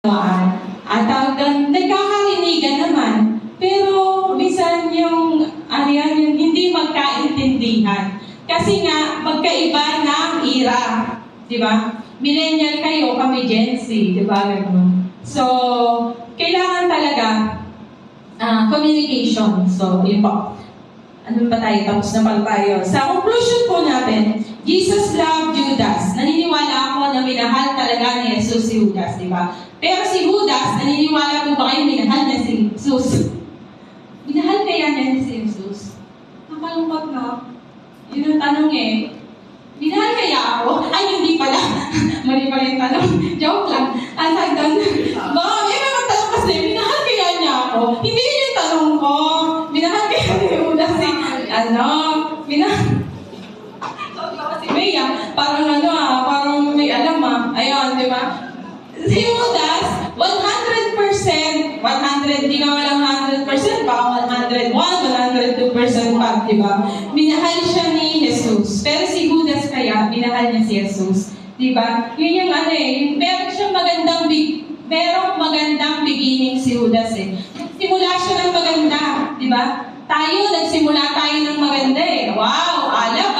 kaunawaan. At nagkakarinigan naman. Pero minsan yung hindi magkaintindihan. Kasi nga, magkaiba ng era. Diba? Millennial kayo, kami Gen Z. Diba? So, kailangan talaga communication. So, yun po. Ano pa tayo? Tapos na pala tayo. Sa conclusion po natin, Jesus loved Judas. Naniniwala ako na minahal talaga ni Jesus si Judas, di ba? Pero si Judas, naniniwala po ba kayo minahal niya si Jesus? Minahal kaya niya si Jesus? Nakalungkot na. Yun ang tanong eh. Minahal kaya ako? Ay, hindi pala. Mali pala yung tanong. Joke lang. Ang sagdan. Baka may mga tanong kasi, minahal kaya niya ako? Hindi yun yung tanong ko. Minahal kaya ni Judas si, minahal. Si Bea, parang parang may alam Ayun, di ba? Si Judas, 100%, di nga walang 100%, baka 101, 102% pa, di ba? Minahal siya ni Jesus. Pero si Judas kaya, minahal niya si Jesus. Di ba? Yun yung merong magandang beginning si Judas eh. Simula siya ng maganda, di ba? Nagsimula tayo ng maganda eh. Wow, alab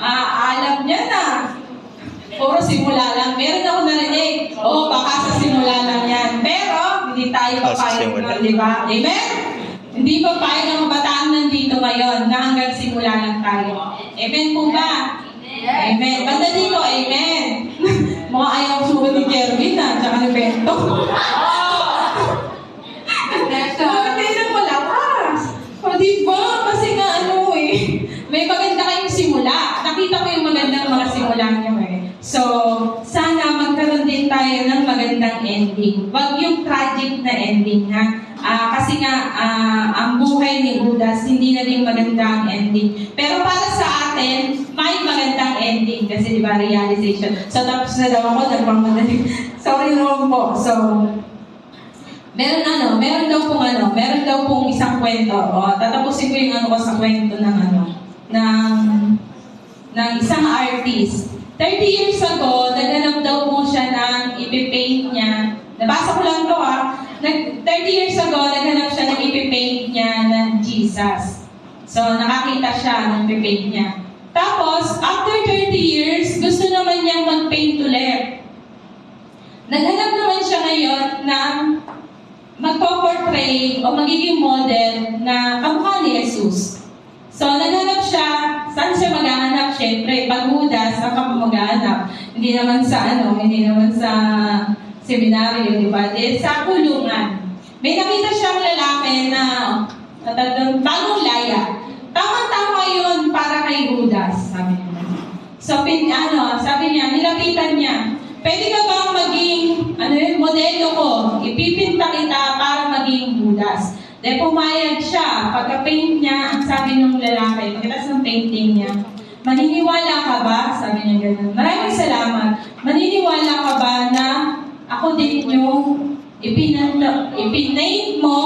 alab niya na. Puro simula lang. Meron ako narinig. Baka sa simula lang yan. Pero, hindi tayo papayag na, di ba? Amen? Hindi papayag ang kabataan nandito ngayon na hanggang simula lang tayo. Amen po ba? Amen. Banda dito, amen. Mga ayaw sugot ni Kervin tsaka ni Bento. Diba? Kasi nga may maganda kayong simula. Nakita ko yung magandang mga simula niyo So, sana magkaroon din tayo ng magandang ending. Wag yung tragic na ending kasi nga, ang buhay ni Judas, hindi na din magandang ending. Pero para sa atin, may magandang ending. Kasi diba, realization. So, tapos na daw ako, nagpangmadali. Sorry naman po. So, meron daw pong isang kwento. Tatapusin ko yung ko sa kwento ng isang artist. 30 years ago, naghanap daw po siya ng ipipaint niya. Nabasa ko lang to 30 years ago, naghanap siya ng ipipaint niya ng Jesus. So, nakakita siya ng ipipaint niya. Tapos, after 30 years, gusto naman niyang mag-paint ulit. Naghanap naman siya ngayon ng magpo-portray o magiging model na kamukha ni Jesus. So, naghanap siya. Saan siya maghahanap? Siyempre, pag Judas, saan ka maghahanap? Hindi naman sa seminaryo, di ba? Sa kulungan. May nakita siyang lalaki na bagong laya. Tama-tama yun para kay Judas, sabi niya. So, sabi niya, nilapitan niya. Pwede ka bang maging, modelo ko? Ipipinta kita para maging Judas. Dahil pumayag siya, pagka-paint niya, ang sabi ng lalaki, pagkatas ng painting niya, maniniwala ka ba? Sabi niya gano'n. Maraming salamat. Maniniwala ka ba na ako din yung ipinaint mo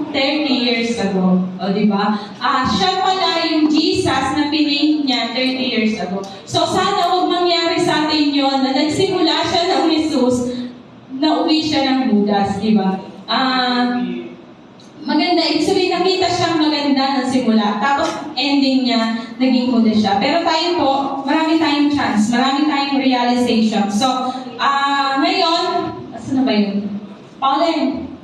30 years ago? O, di ba? Siya pala yung Jesus na pinaint niya 30 years ago. So, sana huwag mangyari sa atin yun na nagsimula siya ng Jesus, na uwi siya ng Judas, di ba? Maganda, ibig sabihin, nakita siyang maganda ng simula. Tapos, ending niya, naging Judas siya. Pero tayo po, marami tayong chance, marami tayong realization. So, ngayon, asa na ba yun? Pauline,